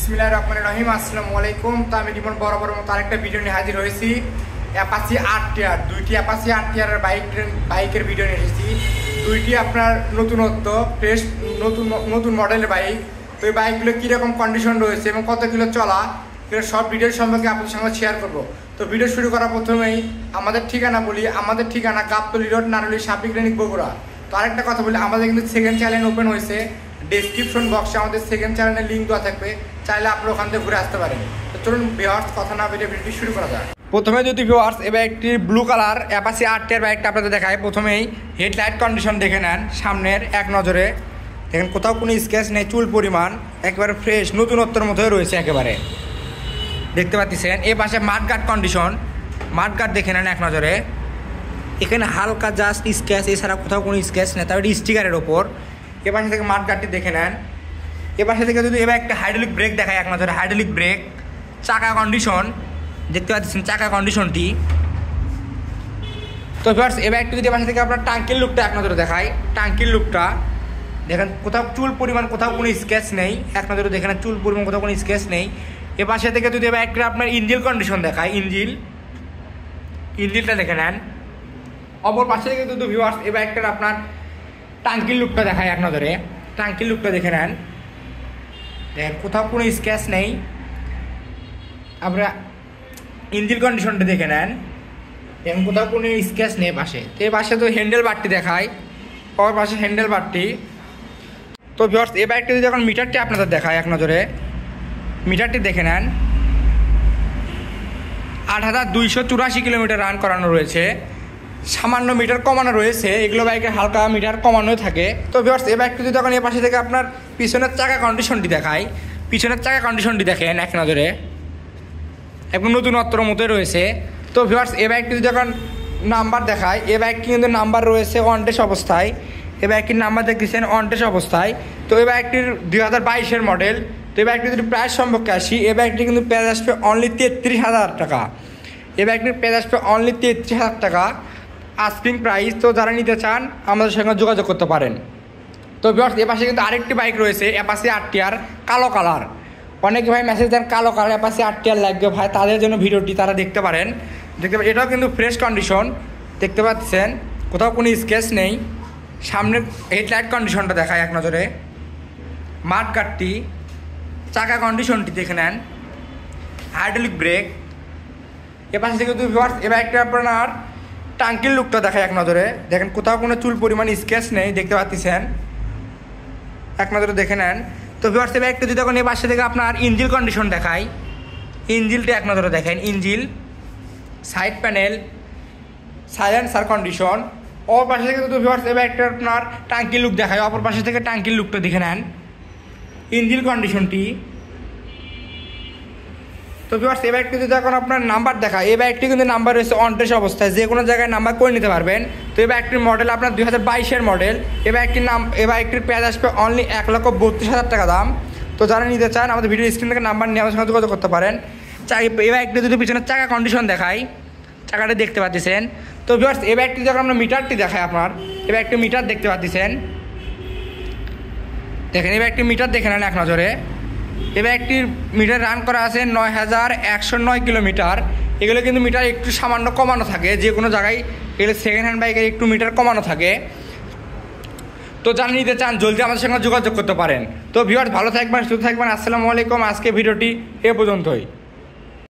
বিসমিল্লাহির রহমানির রহিম। আসসালামু আলাইকুম। তো আমি জীবন বরাবর মতো আরেকটা ভিডিও নিয়ে হাজির হয়েছি। অ্যাপাচি আরটিআর, দুইটি অ্যাপাচি আরটিআর বাইকের ভিডিও নিয়ে এসেছি। দুইটি আপনার নতুনত্ব ফ্রেশ নতুন মডেলের বাইক। তো এই বাইকগুলো কীরকম কন্ডিশন রয়েছে এবং কত কিলো চলা, সব ভিডিও সম্পর্কে আপনাদের সঙ্গে শেয়ার করব। তো ভিডিও শুরু করার প্রথমেই আমাদের ঠিকানা বলি। আমাদের ঠিকানা গাবতলী রোড, নারুলি সাপি ক্লিনিক, বগুড়া। তো আরেকটা কথা বলি, আমাদের কিন্তু সেকেন্ড চ্যানেল ওপেন হয়েছে। ডেসক্রিপশন বক্সে আমাদের সেকেন্ড চ্যানেলের লিঙ্ক দেওয়া থাকবে, চাইলে আপনারা ওখান থেকে ঘুরে আসতে পারেন। তো চলুন ভিউয়ার্স, কথা না বেরিয়ে ভিডিওটি শুরু করা যায়। প্রথমে যদি ভিউয়ার্স এবার একটি ব্লু কালার অ্যাপাচি আরটিআর বাইকটা আপনাদের দেখায়। প্রথমেই হেডলাইট কন্ডিশন দেখে নেন, সামনের এক নজরে দেখেন কোথাও কোনো স্ক্র্যাচ নেই, চুল পরিমাণ একেবারে ফ্রেশ নতুনত্বের মতোই রয়েছে একেবারে, দেখতে পাচ্ছেন। এ পাশে মাঠগার্ড কন্ডিশন, মাঠগার্ড দেখে নেন এক নজরে। এখানে হালকা জাস্ট স্ক্র্যাচ, এছাড়া কোথাও কোনো স্ক্র্যাচ নেই, তারপরে স্টিকারের ওপর। এ পাশে থেকে মাঠগার্ডটি দেখে নেন। এ পাশে থেকে যদি এবার একটা হাইড্রোলিক ব্রেক দেখায় এক নজরে, হাইড্রোলিক ব্রেক, চাকা কন্ডিশন দেখতে পাচ্ছেন, চাকা কন্ডিশনটি। তো ফার্স্ট এবার একটু যদি পাশে থেকে আপনার টাঙ্কির লুকটা এক নজরে দেখায়, টাঙ্কির লুকটা দেখেন কোথাও চুল পরিমাণ কোথাও কোনো স্ক্র্যাচ নেই, এক নজরে দেখেন চুল পরিমাণ কোথাও কোনো স্ক্র্যাচ নেই। এ পাশে থেকে যদি এবার একটা আপনার ইঞ্জিল কন্ডিশন দেখায়, ইঞ্জিলটা দেখে নেন। অপর পাশে থেকে যদি ভিউয়ার্স এবার একটা আপনার টাঙ্কির লুকটা দেখায় এক নজরে, টাঙ্কির লুকটা দেখে নেন। দেখেন কোথাও কোনো স্ক্র্যাচ নেই। আমরা ইঞ্জিন কন্ডিশনটা দেখে নেন, এবং কোথাও কোনো স্ক্র্যাচ নেই পাশে। তো এই পাশে তো হ্যান্ডেল বারটি দেখায়, অপর পাশে হ্যান্ডেল বারটি। তো ভিউয়ার্স এই বাইকটি যদি এখন মিটারটি আপনাদের দেখায় এক নজরে, মিটারটি দেখে নেন। 8284 কিলোমিটার রান করানো রয়েছে, সামান্য মিটার কমানো রয়েছে, এগুলো বাইকের হালকা মিটার কমানো থাকে। তো ভিউয়ার্স এই বাইকটি যদি এখন এ পাশে থেকে আপনার পিছনের চাকা কন্ডিশনটি দেখায়, পিছনের চাকা কন্ডিশনটি দেখেন এক নজরে, একদম নতুনত্বর মতোই রয়েছে। তো ভিউয়ার্স এই বাইকটি যদি এখন নাম্বার দেখায়, এই বাইকটি কিন্তু নাম্বার রয়েছে অনটেস্ট অবস্থায়। এই বাইকটির নাম্বার দেখতেছেন অনটেস্ট অবস্থায়। তো এই বাইকটির 2022-এর মডেল। তো এই বাইকটি যদি প্রাইস সম্পর্কে আসি, এই বাইকটি কিন্তু প্রাইস আসবে অনলি 33,000 টাকা। এই বাইকটির প্রাইস আসবে অনলি 33,000 টাকা আস্কিং প্রাইস। তো যারা নিতে চান আমাদের সঙ্গে যোগাযোগ করতে পারেন। তো ভিউয়ার্স এ পাশে কিন্তু আরেকটি বাইক রয়েছে অ্যাপাচি আরটিআর, কালো কালার। অনেকে ভাই মেসেজ দেন কালো কালার অ্যাপাচি আরটিআর লাগবে ভাই, তাদের জন্য ভিডিওটি তারা দেখতে পারেন। এটাও কিন্তু ফ্রেশ কন্ডিশন দেখতে পাচ্ছেন, কোথাও কোনো স্ক্র্যাচ নেই। সামনের হেডলাইট কন্ডিশনটা দেখায় এক নজরে, মাঠগার্ডটি, চাকা কন্ডিশনটি দেখে নেন, হাইড্রোলিক ব্রেক। এ পাশে থেকে যদি ভিউয়ার্স এবার একটা আপনার টাঙ্কির লুকটা দেখায় এক নজরে, দেখেন কোথাও কোনো চুল পরিমাণ স্ক্র্যাচ নেই, দেখতে পাচ্ছেন, এক নজরে দেখে নেন। তো ভিউয়ার্স এবার একটু যদি এখন এ পাশে থেকে আপনার ইঞ্জিল কন্ডিশন দেখায়, ইঞ্জিলটা এক নজরে দেখেন, ইঞ্জিল, সাইড প্যানেল, সাইলেন্সার কন্ডিশন। অপর পাশে থেকে যদি ভিউয়ার্স এবার একটা আপনার টাঙ্কির লুক দেখায়, অপর পাশে থেকে টাঙ্কির লুকটা দেখে নেন, ইঞ্জিল কন্ডিশনটি। তো ভিউয়ার্স এই বাইকটি যদি এখন আপনার নাম্বার দেখায়, এই বাইকটি কিন্তু নাম্বার রয়েছে অনটেস্ট অবস্থায়, যে কোনো জায়গায় নাম্বার করে নিতে পারবেন। তো এই বাইকটির মডেল আপনার 2022-এর মডেল। এই বাইকটির প্রাইস আসবে অনলি 1,32,000 টাকা দাম। তো যারা নিতে চান আমাদের ভিডিও স্ক্রিন থেকে নাম্বার নিয়ে আমাদের সঙ্গে যোগাযোগ করতে পারেন। এই বাইকটি যদি পিছনের চাকা কন্ডিশন দেখায়, চাকাটা দেখতে পাচ্ছেন। তো ভিউয়ার্স এই বাইকটি যখন আমরা মিটারটি দেখায়, আপনার এই বাইকটি মিটার দেখতে পাচ্ছেন, দেখেন এই বাইকটি মিটার দেখে নেন এক নজরে। এবার একটি মিটার রান করা আছে 9,109 কিলোমিটার। এগুলো কিন্তু মিটার একটু সামান্য কমানো থাকে, যে কোনো জায়গায় এগুলো সেকেন্ড হ্যান্ড বাইকের একটু মিটার কমানো থাকে। তো যারা নিতে চান জলদি আমাদের সঙ্গে যোগাযোগ করতে পারেন। তো ভিউয়ার্স ভালো থাকবেন, সুস্থ থাকবেন। আসসালামু আলাইকুম। আজকে ভিডিওটি এ পর্যন্তই।